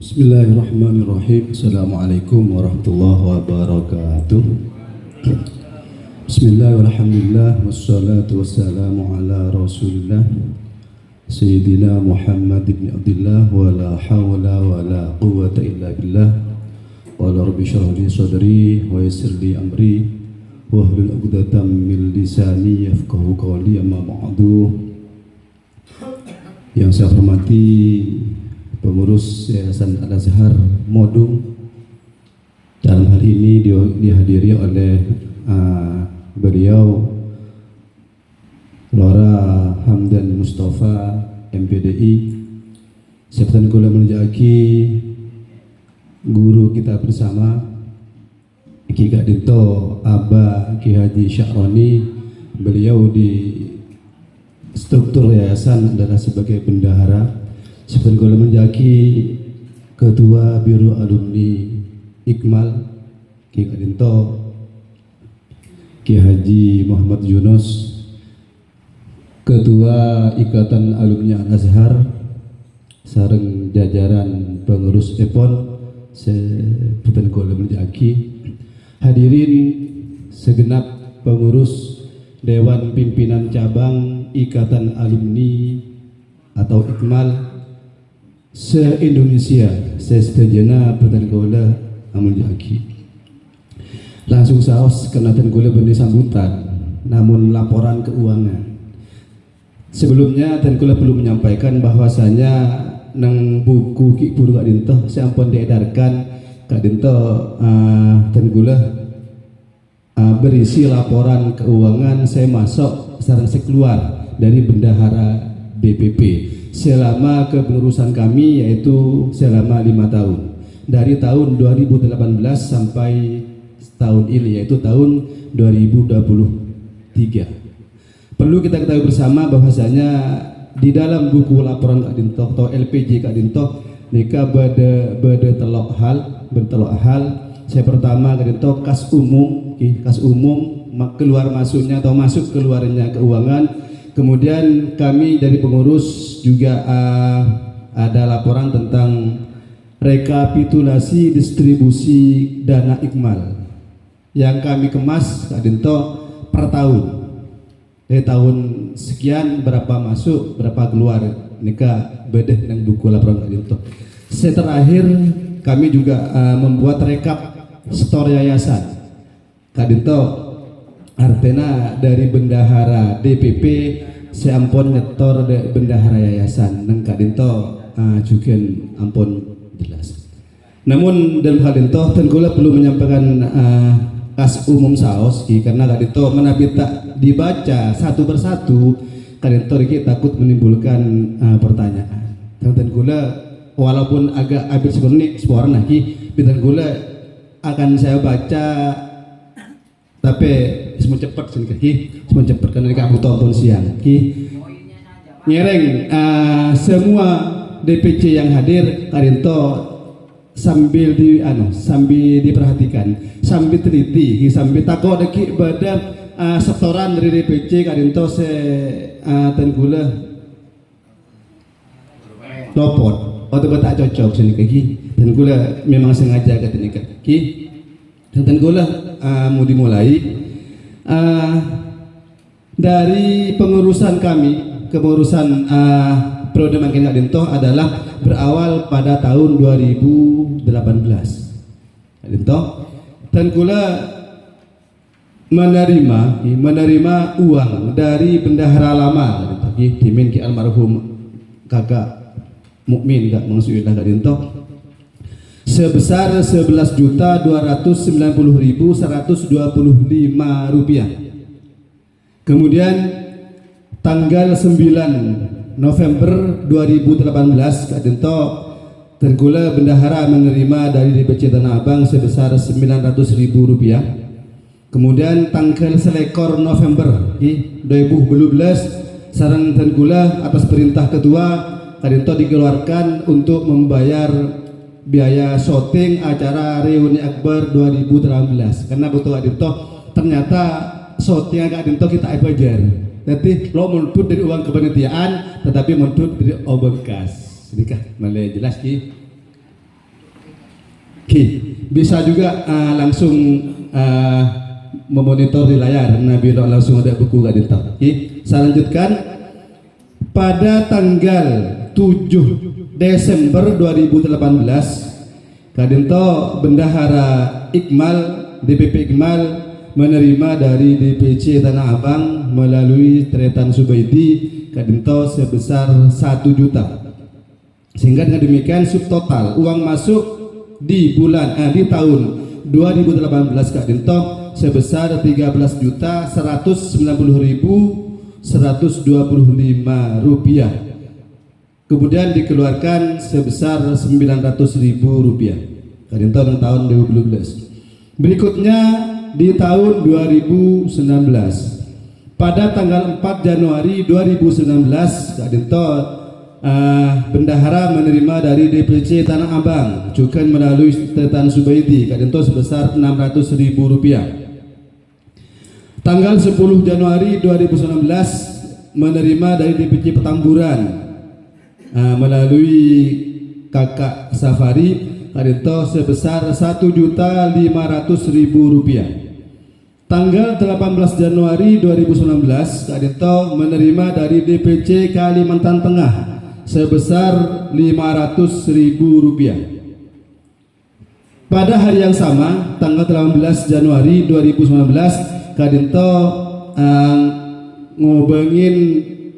Bismillahirrahmanirrahim. Assalamualaikum warahmatullahi wabarakatuh. Bismillahirrahmanirrahim. Wassalatu wassalamu ala rasulillah Sayyidina Muhammad ibn Abdullah. Wa la hawla wa la quwwata illa billah. Wa la rabbi syrah li sadri wa yassir li amri wa hlul 'uqdatam min lisani yafqahu qawli. Amma ba'du. Yang saya hormati pengurus Yayasan Al-Azhar Modung, dalam hal ini dihadiri oleh beliau Lora Hamdan Mustafa MPDI, serta kula menjaki guru kita bersama Ki Kak Dinto Aba Ki Haji Syahroni. Beliau di struktur yayasan adalah sebagai bendahara. Seperti kalau menjaki Ketua Biro Alumni Ikmal Ki Kadinto Ki Haji Muhammad Yunus, Ketua Ikatan Alumni Al-Azhar sareng jajaran pengurus EPON, seperti kalau menjaki hadirin segenap pengurus Dewan Pimpinan Cabang Ikatan Alumni atau Ikmal se-Indonesia, sesetengah pertanyaan gula amun jaki. Langsung saos kenatan gula benih sambutan, namun laporan keuangan. Sebelumnya dan gula perlu menyampaikan bahwasanya nang buku Ki Puru Kak Dinto seampun diedarkan Kak Dinto dan gula berisi laporan keuangan saya masuk sareng saya keluar dari bendahara DPP selama kepengurusan kami, yaitu selama 5 tahun, dari tahun 2018 sampai tahun ini, yaitu tahun 2023. Perlu kita ketahui bersama bahwasanya di dalam buku laporan Kak Dinto atau LPJ Kak Dinto nika beda telok hal. Saya pertama Kak Dinto kas umum keluar masuknya atau masuk keluarnya keuangan. Kemudian kami dari pengurus juga ada laporan tentang rekapitulasi distribusi dana Ikmal yang kami kemas Kak Dinto per tahun. Dari tahun sekian berapa masuk, berapa keluar, nikah bedeh dengan buku laporan Kak Dinto. Terakhir kami juga membuat rekap store yayasan Kak Dinto. Artinya dari bendahara DPP seampun nyetor bendahara yayasan nang Kak Dinto juga ampun jelas. Namun dalam hal Dinto tenggula perlu menyampaikan kas umum saos karena Kak Dinto menabi tak dibaca satu persatu. Kak Dinto ini takut menimbulkan pertanyaan. Tenggula walaupun agak habis sebenarnya suara tenggula akan saya baca tapi semua cepat semua cepat karena kamu tonton siang nyereng semua DPC yang hadir Kak Dinto sambil diperhatikan, sambil teliti, sambil takut deki pada setoran dari DPC Kak Dinto tenggula lopot atau tak cocok sini kaki tenggula memang sengaja katanya kaki tenggula mau dimulai dari pengurusan kami, kepengurusan periode Makin Kak Dinto adalah berawal pada tahun 2018. Kak Dinto dan kula menerima uang dari bendahara lama dimin ki almarhum kakak Mukmin Kak Mangsuilah Kak Dinto sebesar 11.290.125 rupiah. Kemudian tanggal 9 November 2018 Kak Dinto tergula bendahara menerima dari DPC Tanah Abang sebesar 900.000 rupiah. Kemudian tanggal selekor November 2012 sarang tergula atas perintah ketua Kak Dinto dikeluarkan untuk membayar biaya syuting acara reuni akbar 2018 karena betul Kak Dinto ternyata syuting Kak Dinto kita ajar Nanti lo muntut dari uang kepanitiaan, tetapi muntut dari uang kas. Sedikah, malah jelas ki. Bisa juga langsung memonitor di layar. Nabi langsung ada buku Kak Dinto. Saya lanjutkan. Pada tanggal 7 Desember 2018, Kak Dinto Bendahara Iqmal, DPP Iqmal menerima dari DPC Tanah Abang melalui Tretan Subaidi Kak Dinto sebesar 1 juta. Sehingga dengan demikian subtotal uang masuk di tahun 2018 Kak Dinto sebesar 13.190.125 rupiah. Kemudian dikeluarkan sebesar 900.000 rupiah. Kak Dinto tahun 2012. Berikutnya di tahun 2019 pada tanggal 4 Januari 2019 Kak Dinto Bendahara menerima dari DPC Tanah Abang cukai melalui Tretan Subaidi Kak Dinto sebesar 600.000 rupiah. Tanggal 10 Januari 2019 menerima dari DPC Petamburan melalui Kakak Safari Kak Dinto sebesar 1.500.000 rupiah. Tanggal 18 Januari 2019 Kak Dinto menerima dari DPC Kalimantan Tengah sebesar 500.000 rupiah. Pada hari yang sama tanggal 18 Januari 2019 Kak Dinto ngobengin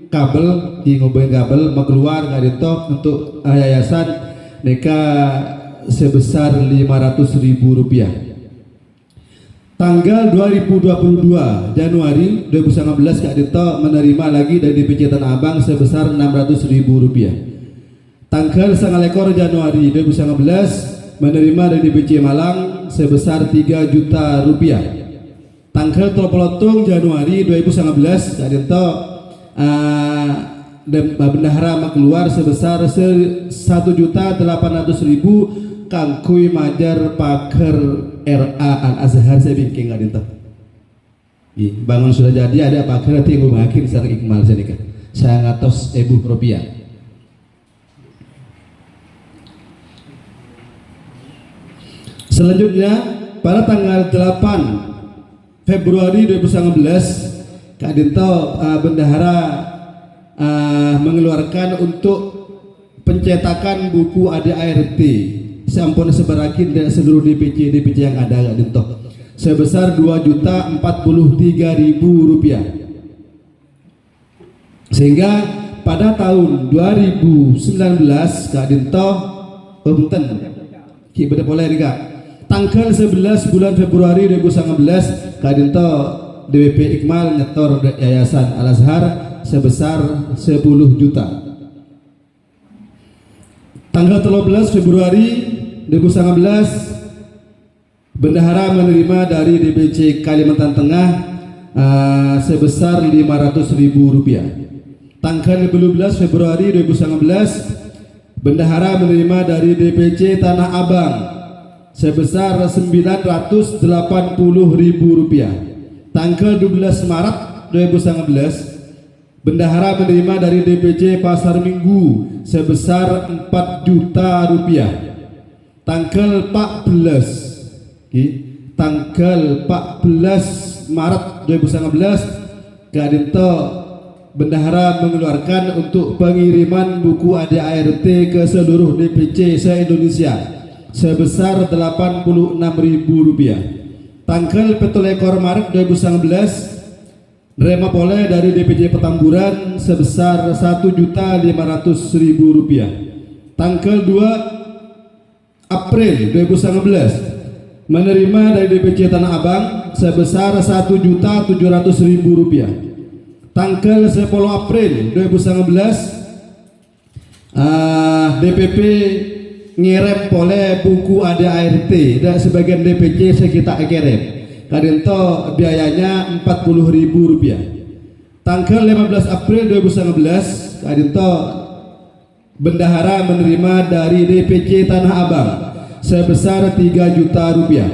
kabel keluar Kak Dinto untuk yayasan Neka sebesar 500.000 rupiah. Tanggal 2022 Januari 2019 Kak Dinto menerima lagi dari DPC Tanah Abang sebesar 600.000 rupiah. Tanggal 9 Januari 2019 menerima dari DPC Malang sebesar 3 juta rupiah. Tanggal 30 Januari 2019 Kak Dinto bendahara keluar sebesar 1.800.000 kangkui majar paker RA Al-Azhar saya bikin Kak Dinto. Bangun sudah jadi ada paker nanti yang makin secara Iqmal saya nikah. Saya ngatos rupiah. Selanjutnya pada tanggal 8 Februari 2019 Kak Dinto bendahara mengeluarkan untuk pencetakan buku ADART sampun sebarakin dari seluruh DPC yang ada Kak Dinto sebesar 2.043.000 rupiah. Sehingga pada tahun 2019 Kak Dinto beda boleh nih Kak. Tanggal 11 bulan Februari 2019 Kak Dinto DPP Iqmal nyetor Yayasan Al-Azhar sebesar 10 juta. Tanggal 13 Februari 2019 bendahara menerima dari DPC Kalimantan Tengah sebesar 500.000 rupiah. Tanggal 15 Februari 2019 bendahara menerima dari DPC Tanah Abang sebesar 980.000 rupiah. Tanggal 12 Maret 2019 bendahara menerima dari DPC Pasar Minggu sebesar 4 juta rupiah. Tanggal 14 Maret 2019 Kak Dinto bendahara mengeluarkan untuk pengiriman buku ADART ke seluruh DPC se-Indonesia sebesar 86.000 rupiah. Tanggal 14 Maret 2019 nerima boleh dari DPC Petamburan sebesar 1.500.000 rupiah. Tanggal 2 April 2019 menerima dari DPC Tanah Abang sebesar 1.700.000 rupiah. Tanggal 10 April 2019 DPP ngirim boleh buku ADART dan sebagian DPC sekitar kirim. Kak Dinto biayanya 40.000 rupiah. Tanggal 15 April 2019 Kak Dinto bendahara menerima dari DPC Tanah Abang sebesar 3 juta rupiah.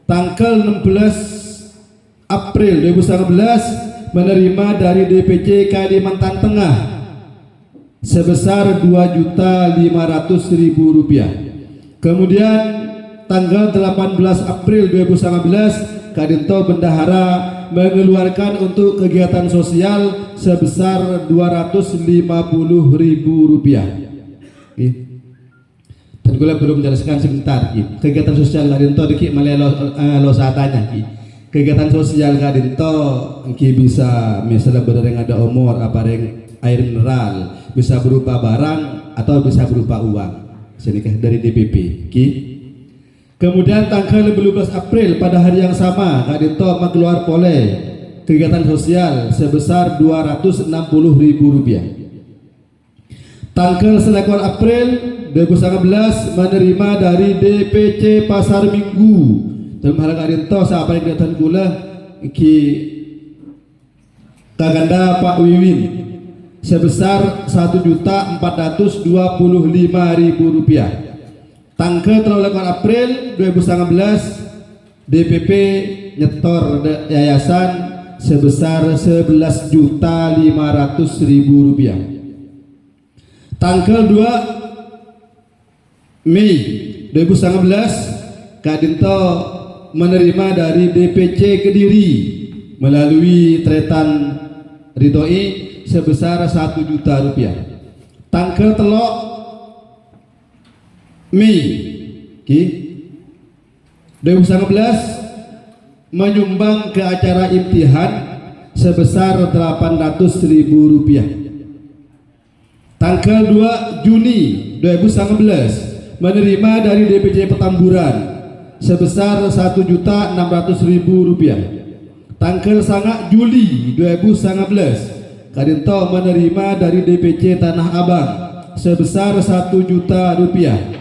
Tanggal 16 April 2019 menerima dari DPC Kalimantan Tengah sebesar 2.500.000 rupiah. Kemudian tanggal 18 April 2019 Kadinto Bendahara mengeluarkan untuk kegiatan sosial sebesar Rp250.000. Dan gue belum menjelaskan sebentar. Kegiatan sosial Kadinto dikit lo saatnya. Kegiatan sosial Kadinto bisa misalnya yang ada umur apa yang air mineral, bisa berupa barang atau bisa berupa uang. Sini dari DPP. Kemudian tanggal 12 April pada hari yang sama Kadinto mengeluarkan pole kegiatan sosial sebesar Rp260.000. Tanggal 1 April 2019 menerima dari DPC Pasar Minggu dalam hal Kadinto siapa yang kegiatan gula Kaganda Pak Wiwin sebesar Rp1.425.000. Tanggal 3 April 2019 DPP nyetor yayasan sebesar Rp11.500.000. Tanggal 2 Mei 2019 Kadinto menerima dari DPC Kediri melalui Tretan Ridhoi sebesar Rp1.000.000. Tanggal 3 Mei 2019 menyumbang ke acara imtihan sebesar Rp800.000. Tanggal 2 Juni 2019 menerima dari DPC Petamburan sebesar Rp1.600.000. Tanggal 9 Juli 2019 Kadinto menerima dari DPC Tanah Abang sebesar Rp1.000.000.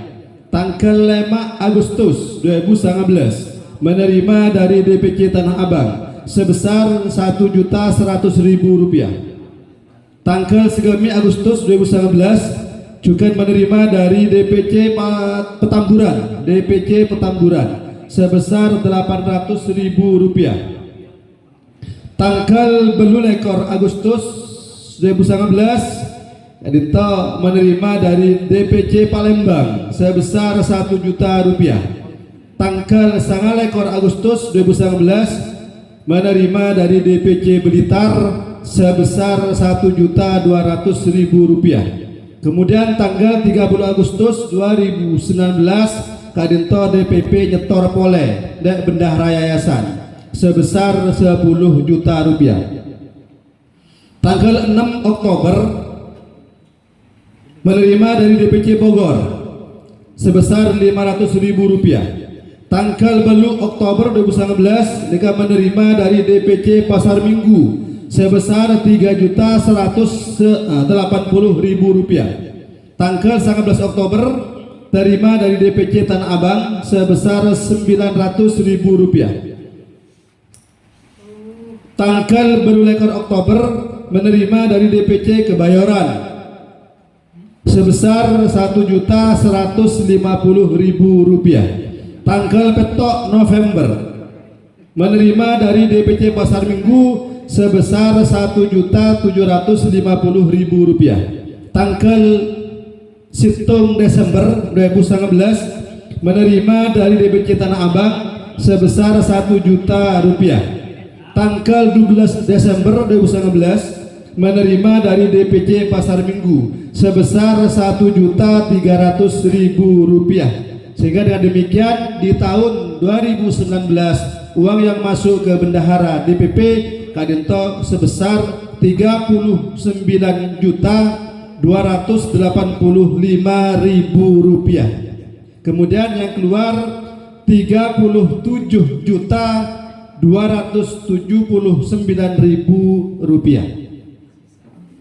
Tanggal 5 Agustus 2019 menerima dari DPC Tanah Abang sebesar Rp1.100.000. Tanggal 9 Agustus 2019 juga menerima dari DPC Petamburan sebesar Rp800.000. Tanggal 12 Agustus 2019 Kadinto menerima dari DPC Palembang sebesar Rp1.000.000. Tanggal 9 Agustus 2019 menerima dari DPC Blitar sebesar Rp1.200.000. Kemudian tanggal 30 Agustus 2019 Kadinto DPP nyetor pole dan bendahara yayasan sebesar Rp10.000.000. Tanggal 6 Oktober menerima dari DPC Bogor sebesar Rp500.000. Tanggal 10 Oktober 2019 mereka menerima dari DPC Pasar Minggu sebesar Rp3.180.000. Tanggal 19 Oktober terima dari DPC Tanah Abang sebesar Rp900.000. Tanggal 12 Oktober menerima dari DPC Kebayoran sebesar Rp1.150.000. Tanggal petok November menerima dari DPC Pasar Minggu sebesar Rp1.750.000. Tanggal 1 Desember 2019 menerima dari DPC Tanah Abang sebesar Rp1.000.000. Tanggal 12 Desember 2019 menerima dari DPC Pasar Minggu sebesar Rp1.300.000. Sehingga dengan demikian di tahun 2019 uang yang masuk ke bendahara DPP Kadinto sebesar Rp37.285.000. Kemudian yang keluar Rp37.279.000.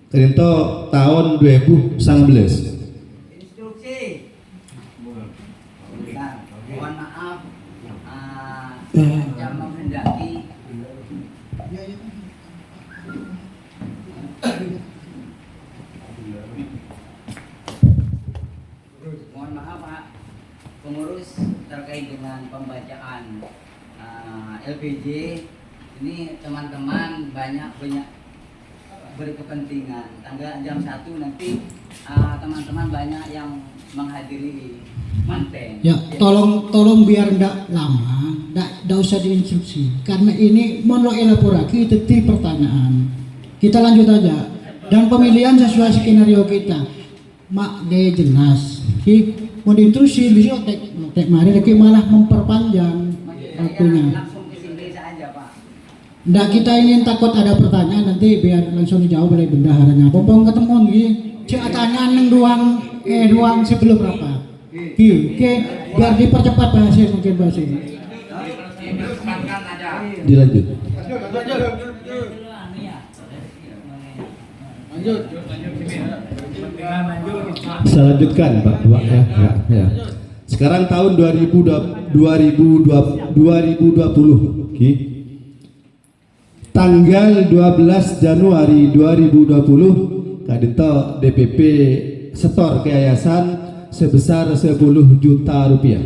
Kadinto tahun 2019. Instruksi. Mohon maaf yang menghendaki mohon maaf Pak pengurus terkait dengan pembacaan LPJ ini teman-teman banyak berkepentingan tanggal jam 1 nanti teman-teman banyak yang menghadiri manten. Ya, tolong biar ndak lama, ndak usah diinstruksi. Karena ini mau elaborasi teti pertanyaan. Kita lanjut aja. Dan pemilihan sesuai skenario kita. Mak de jelas. Ki mau diinstruksi bisa tek mari lagi malah memperpanjang waktunya. Langsung ke sini saja, Pak. Ndak kita ingin takut ada pertanyaan nanti biar langsung dijawab oleh bendaharanya. Pompong ketemu nih. Cek tanya neng ruang sebelum berapa? Oke, biar dipercepat bahasnya mungkin bahasnya. Teruskan aja. Dilanjut. Saya lanjutkan Pak ya. Sekarang tahun 2020, tanggal 12 Januari 2020 kadito DPP setor ke yayasan sebesar 10 juta rupiah.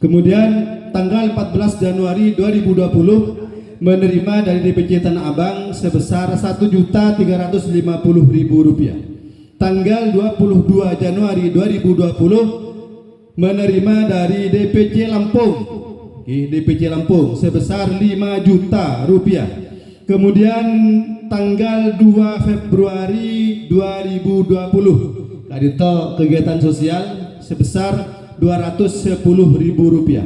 Kemudian tanggal 14 Januari 2020 menerima dari DPC Tanah Abang sebesar 1.350.000 rupiah. Tanggal 22 Januari 2020 menerima dari DPC Lampung sebesar 5 juta rupiah. Kemudian tanggal 2 Februari 2020 kadito kegiatan sosial sebesar 210.000 rupiah.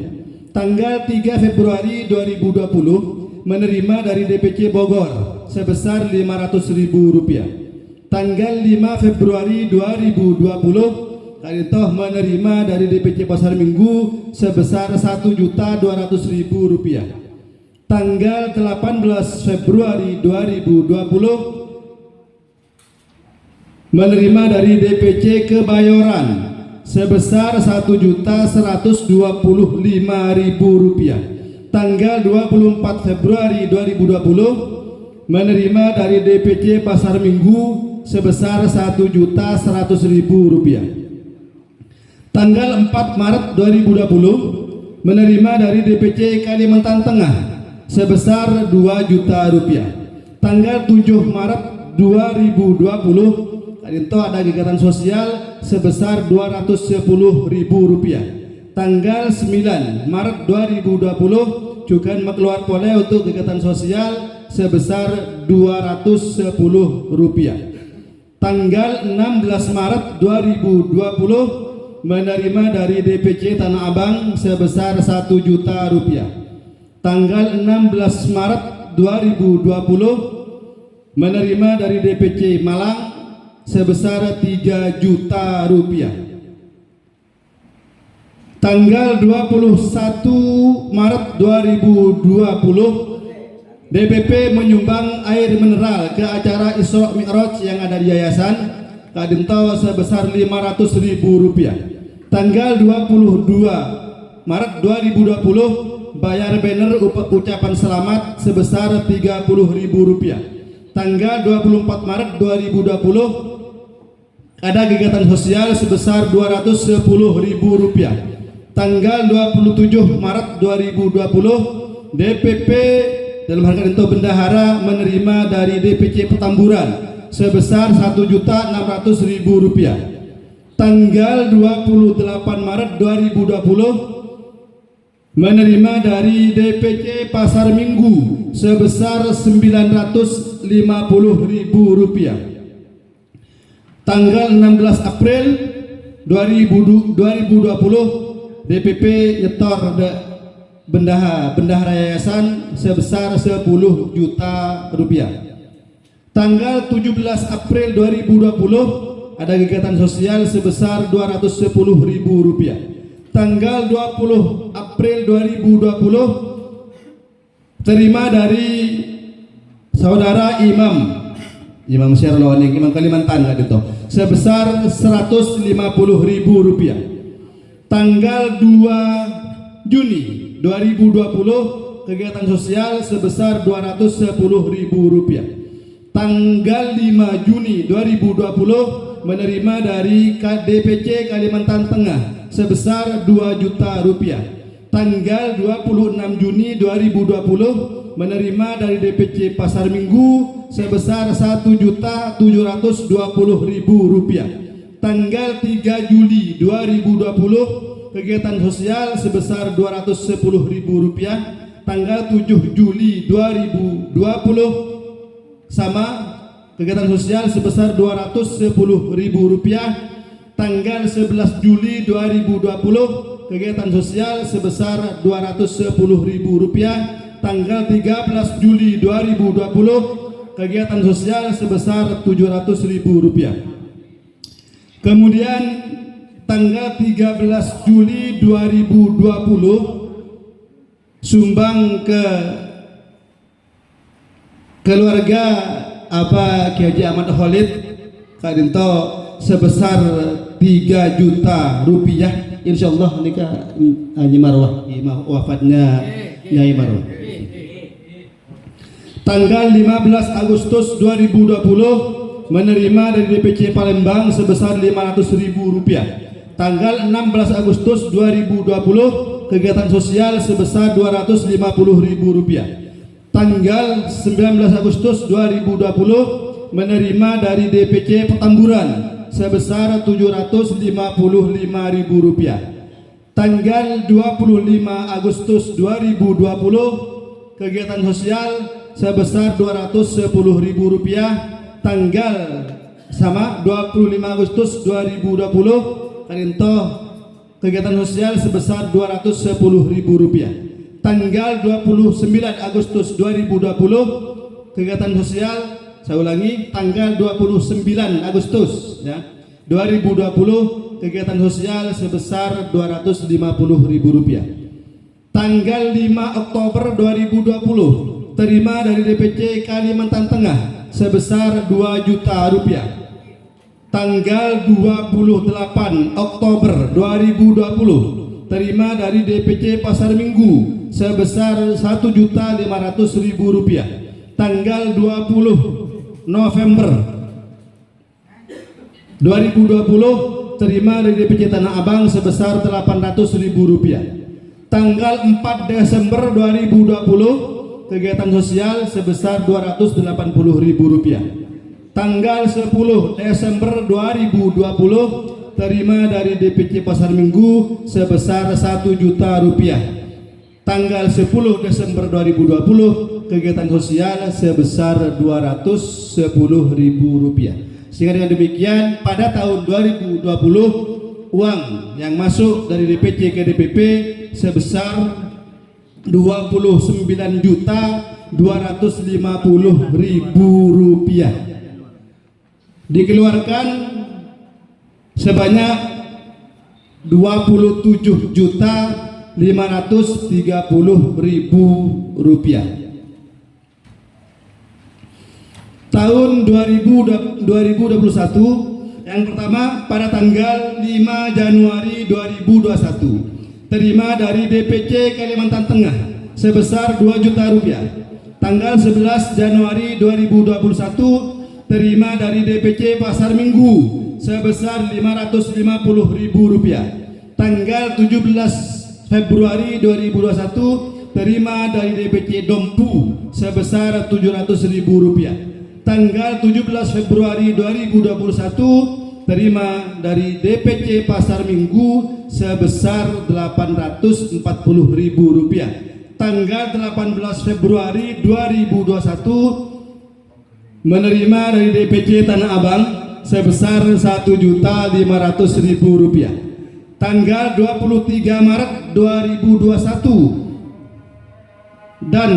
Tanggal 3 Februari 2020 menerima dari DPC Bogor sebesar 500.000 rupiah. Tanggal 5 Februari 2020 kadito menerima dari DPC Pasar Minggu sebesar 1.200.000 rupiah. Tanggal 18 Februari 2020 menerima dari DPC Kebayoran sebesar 1.125.000 rupiah. Tanggal 24 Februari 2020 menerima dari DPC Pasar Minggu sebesar 1.100.000 rupiah. Tanggal 4 Maret 2020 menerima dari DPC Kalimantan Tengah sebesar 2 juta rupiah. Tanggal 7 Maret 2020 itu ada kegiatan sosial sebesar 210.000 rupiah. Tanggal 9 Maret 2020 juga mengeluarkan pole untuk kegiatan sosial sebesar 210 rupiah. Tanggal 16 Maret 2020 menerima dari DPC Tanah Abang sebesar 1 juta rupiah. Tanggal 16 Maret 2020 menerima dari DPC Malang sebesar 3 juta rupiah. Tanggal 21 Maret 2020 DPP menyumbang air mineral ke acara Isra Mi'raj yang ada di yayasan kadinto sebesar 500.000 rupiah. Tanggal 22 Maret 2020 bayar banner ucapan selamat sebesar 30.000 rupiah. Tanggal 24 Maret 2020 ada kegiatan sosial sebesar 210.000 rupiah. Tanggal 27 Maret 2020 DPP dalam harga itu bendahara menerima dari DPC Petamburan sebesar 1.600.000 rupiah. Tanggal 28 Maret 2020 menerima dari DPC Pasar Minggu sebesar 950.000 rupiah. Tanggal 16 April 2020 DPP nyetor bendahara yayasan sebesar 10 juta rupiah. Tanggal 17 April 2020 ada kegiatan sosial sebesar 210.000 rupiah. Tanggal 20 April 2020 terima dari saudara Imam Syarloning, Imam Kalimantan itu sebesar 150.000 rupiah. Tanggal 2 Juni 2020 kegiatan sosial sebesar 210.000 rupiah. Tanggal 5 Juni 2020 menerima dari DPC Kalimantan Tengah sebesar 2 juta rupiah. Tanggal 26 Juni 2020 menerima dari DPC Pasar Minggu sebesar 1.720.000 rupiah. Tanggal 3 Juli 2020 kegiatan sosial sebesar Rp210.000. Tanggal 7 Juli 2020 sama kegiatan sosial sebesar Rp210.000. Tanggal 11 Juli 2020 kegiatan sosial sebesar Rp210.000. Tanggal 13 Juli 2020 kegiatan sosial sebesar Rp700.000. Kemudian tanggal 13 Juli 2020 sumbang ke keluarga Ki Haji Ahmad Khalid Kak Dinto sebesar Rp3 juta. Insyaallah nikah Nyi Marwah wafatnya Nyai Marwah. Tanggal 15 Agustus 2020 menerima dari DPC Palembang sebesar Rp500.000. Tanggal 16 Agustus 2020 kegiatan sosial sebesar Rp250.000. Tanggal 19 Agustus 2020 menerima dari DPC Petamburan sebesar Rp755.000. Tanggal 25 Agustus 2020 kegiatan sosial sebesar Rp210.000. Tanggal sama 25 Agustus 2020 Karinto kegiatan sosial sebesar Rp210.000. Tanggal 29 Agustus 2020 kegiatan sosial, saya ulangi, tanggal 29 Agustus ya 2020 kegiatan sosial sebesar Rp250.000. Tanggal 5 Oktober 2020 terima dari DPC Kalimantan Tengah sebesar Rp2 juta. Tanggal 28 Oktober 2020 terima dari DPC Pasar Minggu sebesar Rp1.500.000. Tanggal 20 November 2020 terima dari DPC Tanah Abang sebesar Rp800.000. Tanggal 4 Desember 2020 kegiatan sosial sebesar Rp280.000. Tanggal 10 Desember 2020 terima dari DPC Pasar Minggu sebesar Rp1 juta. Tanggal 10 Desember 2020 kegiatan sosial sebesar Rp210.000. Sehingga dengan demikian pada tahun 2020 uang yang masuk dari DPC ke DPP sebesar Rp29.250.000. Dikeluarkan sebanyak Rp27.530.000. Tahun 2021 yang pertama pada tanggal 5 Januari 2021 terima dari DPC Kalimantan Tengah sebesar Rp2 juta. Tanggal 11 Januari 2021 terima dari DPC Pasar Minggu sebesar Rp550.000. Tanggal 17 Februari 2021 terima dari DPC Dompu sebesar Rp700.000. Tanggal 17 Februari 2021 terima dari DPC Pasar Minggu sebesar Rp840.000. Tanggal 18 Februari 2021 menerima dari DPC Tanah Abang sebesar Rp1.500.000. Tanggal 23 Maret 2021 dan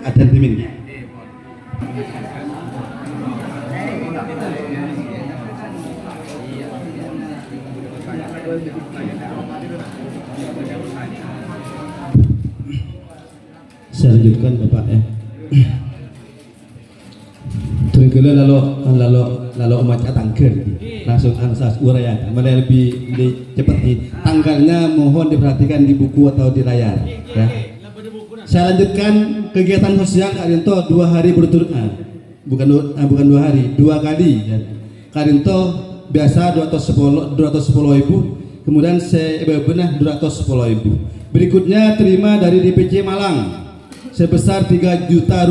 ada timin. Saya lanjutkan Bapak ya. Terus lalu umat tangker langsung ansas uraian mulai lebih cepat nih. Tanggalnya mohon diperhatikan di buku atau di layar ya. Saya lanjutkan kegiatan sosial Kak Dinto 2 hari berturut bukan 2 hari, 2 kali ya. Kak Dinto biasa 210.000, kemudian saya bebenah 210.000. Berikutnya terima dari DPC Malang sebesar Rp3 juta.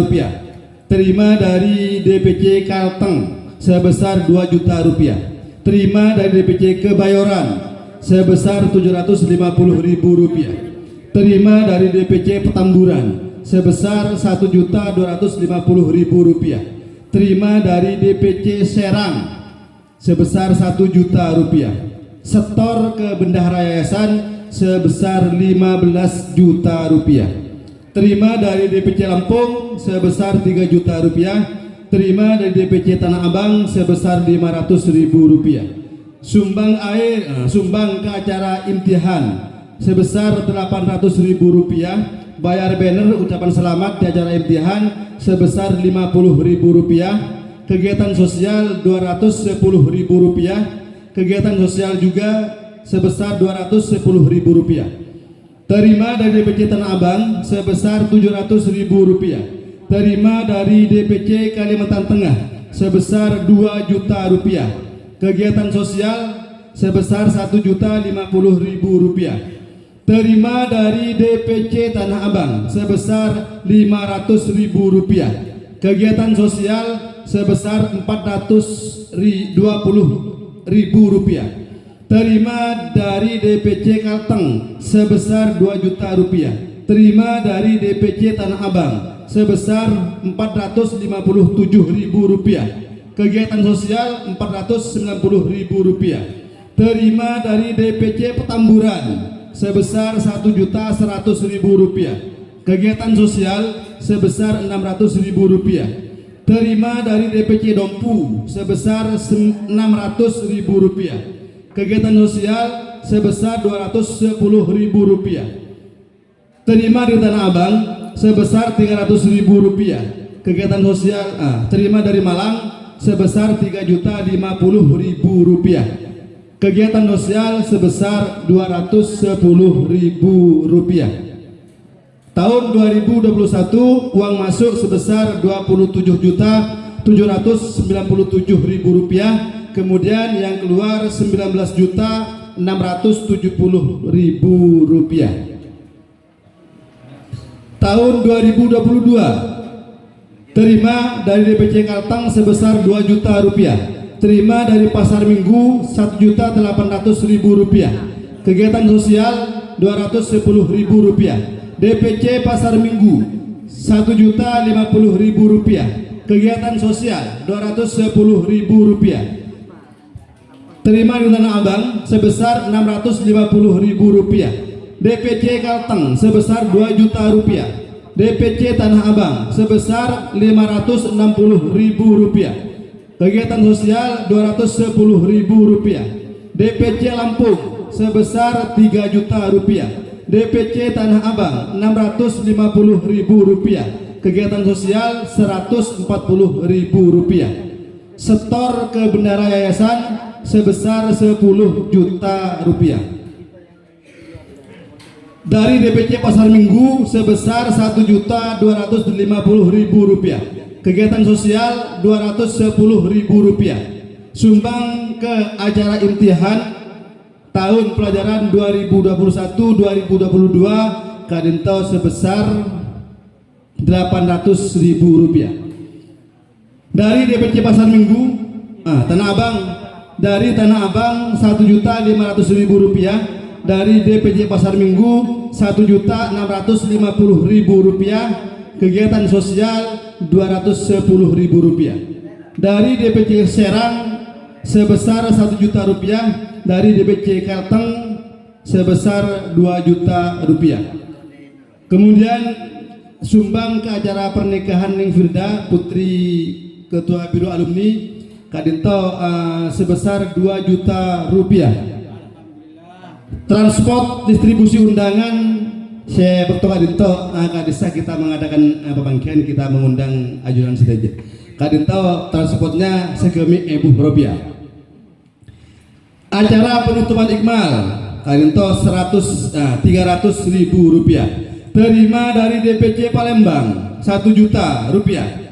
terima dari DPC Kalteng sebesar 2 juta rupiah, terima dari DPC Kebayoran sebesar 750.000 rupiah, terima dari DPC Petamburan sebesar 1.250.000 rupiah, terima dari DPC Serang sebesar 1 juta rupiah, setor ke bendahara yayasan sebesar 15 juta rupiah, terima dari DPC Lampung sebesar 3 juta rupiah, terima dari DPC Tanah Abang sebesar 500.000 rupiah, sumbang ke acara imtihan sebesar 800.000 rupiah, bayar banner ucapan selamat di acara imtihan sebesar 50.000 rupiah, kegiatan sosial 210.000 rupiah, kegiatan sosial juga sebesar 210.000 rupiah, terima dari DPC Tanah Abang sebesar 700.000 rupiah, terima dari DPC Kalimantan Tengah sebesar 2 juta rupiah, kegiatan sosial sebesar 1.050.000 rupiah, terima dari DPC Tanah Abang sebesar 500.000 rupiah, kegiatan sosial sebesar 420.000 rupiah, terima dari DPC Kalteng sebesar 2 juta rupiah, terima dari DPC Tanah Abang sebesar 457.000 rupiah, kegiatan sosial 490.000 rupiah, terima dari DPC Petamburan sebesar 1.100.000 rupiah, kegiatan sosial sebesar 600.000 rupiah, terima dari DPC Dompu sebesar 600.000 rupiah, kegiatan sosial sebesar 210.000 rupiah, terima di Tanah Abang sebesar 300.000 rupiah, kegiatan sosial terima dari Malang sebesar 3.050.000 rupiah, kegiatan sosial sebesar 210.000 rupiah. Tahun 2021 uang masuk sebesar 27.797.000 rupiah, kemudian yang keluar 19.670.000 rupiah. Tahun 2022 terima dari DPC Kalteng sebesar 2 juta rupiah, terima dari Pasar Minggu 1.800.000 rupiah, kegiatan sosial 210.000 rupiah, DPC Pasar Minggu 1.050.000 rupiah, kegiatan sosial 210.000 rupiah, terima di Tanah Abang sebesar 650.000 rupiah, DPC Kalteng sebesar 2 juta rupiah, DPC Tanah Abang sebesar 560.000 rupiah, kegiatan sosial 210.000 rupiah, DPC Lampung sebesar 3 juta rupiah, DPC Tanah Abang 650.000 rupiah, kegiatan sosial 140.000 rupiah, setor ke bendahara yayasan sebesar 10 juta rupiah. Dari DPC Pasar Minggu sebesar 1.250.000 rupiah, kegiatan sosial 210.000 rupiah, sumbang ke acara imtihan tahun pelajaran 2021-2022 Kadinto sebesar 800.000 rupiah. Dari DPC Pasar Minggu Tanah Abang, dari Tanah Abang 1.500.000 rupiah, dari DPC Pasar Minggu 1.650.000 rupiah, kegiatan sosial 210.000 rupiah. Dari DPC Serang sebesar 1 juta rupiah, dari DPC Kalteng sebesar 2 juta rupiah. Kemudian sumbang ke acara pernikahan Ning Firda putri Ketua Biro Alumni Kadinto sebesar 2 juta rupiah. Transport distribusi undangan saya bertemu Kadinto Kadisa kita mengadakan pemanggilan, kita mengundang ajudan saja. Kadinto transportnya segemi rupiah. Acara penutupan Ikmal Kadinto 300.000 rupiah. Terima dari DPC Palembang 1 juta rupiah.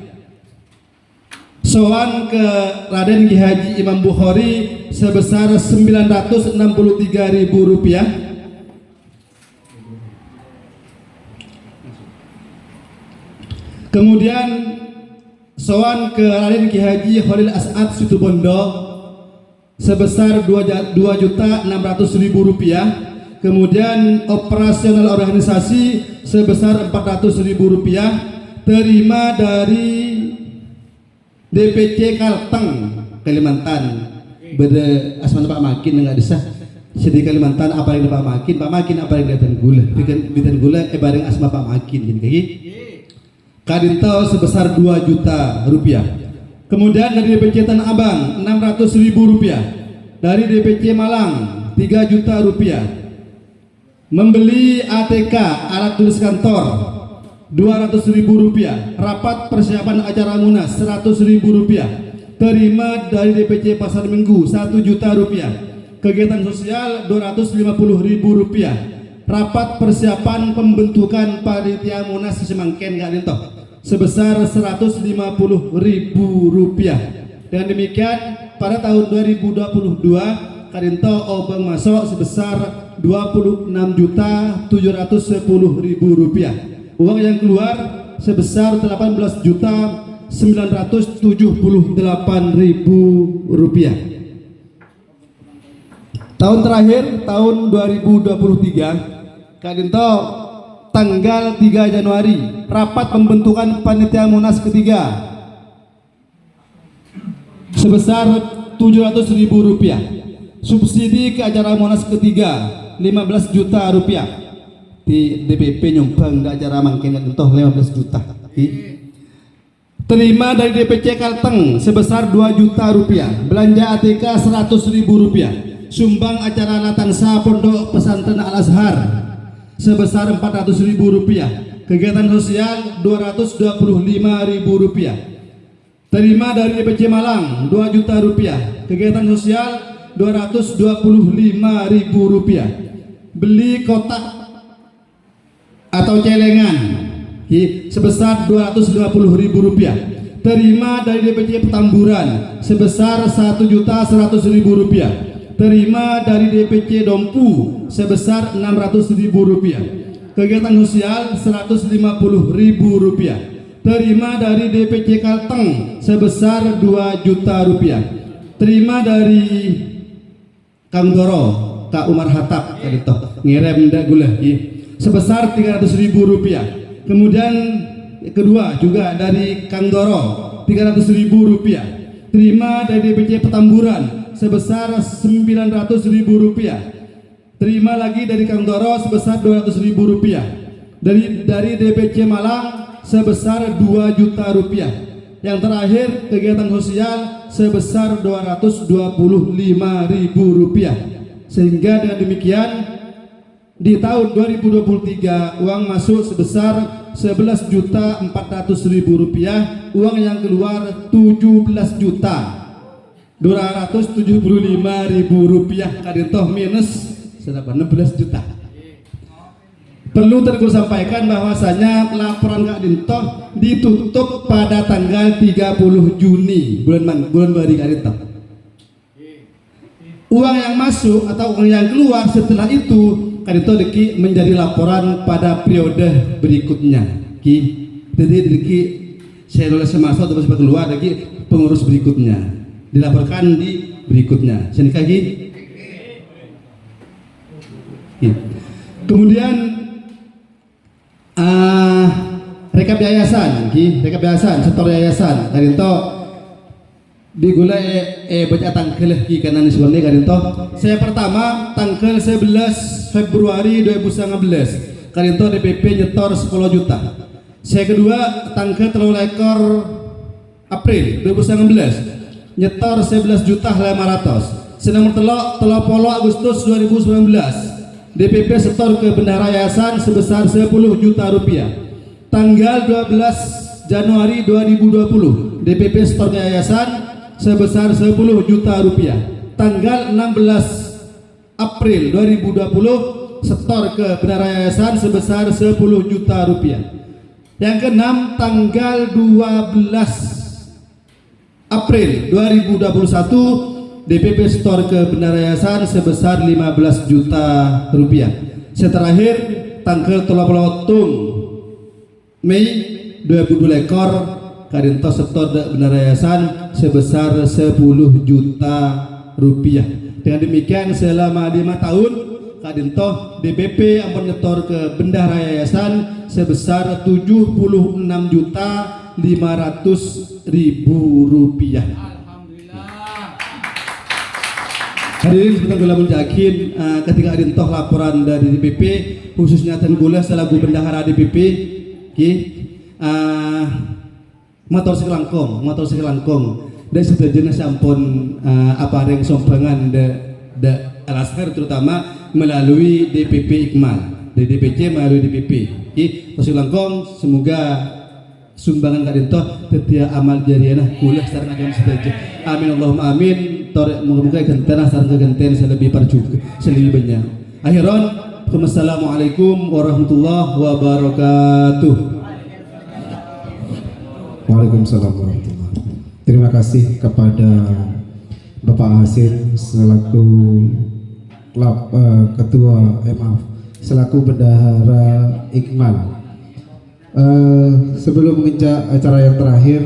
Soan ke Raden Ki Haji Imam Bukhari sebesar 963.000 rupiah. Kemudian sowan ke Raden Ki Haji Khalil As'ad Situbondo sebesar 2.600.000 rupiah. Kemudian operasional organisasi sebesar 400.000 rupiah terima dari DPC Kalteng Kalimantan. Beda asman Pak Makin enggak disah. Sedih Kalimantan apa yang Pak Makin apa yang datang gula. Bikin gula bareng asma Pak Makin gini. Kadinto sebesar 2 juta rupiah. Kemudian dari DPC Tanah Abang 600.000 rupiah. Dari DPC Malang 3 juta rupiah. Membeli ATK alat tulis kantor 200.000 rupiah. Rapat persiapan acara Munas 100.000 rupiah. Terima dari DPC Pasar Minggu 1 juta rupiah. Kegiatan sosial 250.000 rupiah. Rapat persiapan pembentukan panitia Munas Semangken Kadinto sebesar 150.000 rupiah. Dan demikian pada tahun 2022 Kadinto obeng masuk sebesar 26.710.000 rupiah. Uang yang keluar sebesar 18.978.000 rupiah. Tahun terakhir tahun 2023 Kadinto tanggal 3 Januari rapat pembentukan panitia Munas ketiga sebesar 700.000 rupiah. Subsidi ke acara Munas ketiga 15 juta rupiah. Di DPP nyumbang di acara mangkin Kadinto 15 juta. Terima dari DPC Kalteng sebesar 2 juta rupiah. Belanja ATK 100.000 rupiah. Sumbang acara Natansa Pondok Pesantren Al-Azhar sebesar 400.000 rupiah. Kegiatan sosial 225.000 rupiah. Terima dari DPC Malang 2 juta rupiah. Kegiatan sosial 225.000 rupiah. Beli kotak atau celengan sebesar 250.000 rupiah. Terima dari DPC Petamburan sebesar 1.100.000 rupiah. Terima dari DPC Dompu sebesar 600.000 rupiah. Kegiatan sosial 150.000 rupiah. Terima dari DPC Kalteng sebesar 2 juta rupiah. Terima dari Kang Doro Kak Umar Hatap Kadinto ngirim ndak gula sebesar 300.000 rupiah. Kemudian kedua juga dari Kang Doro 300.000 rupiah. Terima dari DPC Petamburan sebesar 900.000 rupiah. Terima lagi dari Kang Doro sebesar 200.000 rupiah. Dari DPC Malang sebesar 2 juta rupiah. Yang terakhir kegiatan sosial sebesar 225.000 rupiah. Sehingga dengan demikian di tahun 2023 uang masuk sebesar 11.400.000 rupiah. Uang yang keluar 17.275.000 rupiah. Kadinto minus sedapat 16 juta. Perlu terus sampaikan bahwasanya laporan Kadinto ditutup pada tanggal 30 Juni bulan baru Kadinto. Uang yang masuk atau uang yang keluar setelah itu Kadinto deki menjadi laporan pada periode berikutnya. Jadi deki saya nulis masuk atau masuk keluar lagi pengurus berikutnya dilaporkan di berikutnya. Senikah kemudian rekap yayasan, setor yayasan Kadinto digula baca tanggal kanan sebenarnya Kadinto. Saya pertama tanggal 11 Februari 2019 Kadinto DPP nyetor 10 juta. Saya kedua tanggal 3 April 2019 nyetor 11 juta 500. Senomor telok Agustus 2019 DPP setor ke bendahara yayasan sebesar 10 juta rupiah. Tanggal 12 Januari 2020 DPP setor ke yayasan sebesar 10 juta rupiah. Tanggal 16 April 2020 setor ke bendahara yayasan sebesar 10 juta rupiah. Yang keenam tanggal 12 April 2021 DPP setor ke bendahara yayasan sebesar 15 juta rupiah. Seterakhir tanggal 30 Mei 2022 kadinto setor bendahara yayasan sebesar 10 juta rupiah. Dengan demikian selama 5 tahun kadinto DPP yang menyetor ke bendahara yayasan sebesar 76.500.000 rupiah. Hadirin sebentar gula menjakin ketika adintoh laporan dari DPP khususnya Tenggula selaku bendahara DPP motor sekelangkong dan seterusnya sampun apareng sombangan da Al-Azhar terutama melalui DPP Ikmal dari DPC melalui DPP sekelangkong semoga sumbangan kadintoh tetia amal jarianah kula sareng agama sedaja amin Allahumma amin torek moga-moga gentena sareng kegenten selebih parjuga selebih banyak akhiran wassalamualaikum warahmatullahi wabarakatuh. Waalaikumsalam warahmatullahi. Terima kasih kepada Bapak Hasin selaku selaku bendahara Ikmal. Sebelum menginjak acara yang terakhir,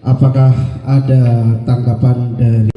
apakah ada tanggapan dari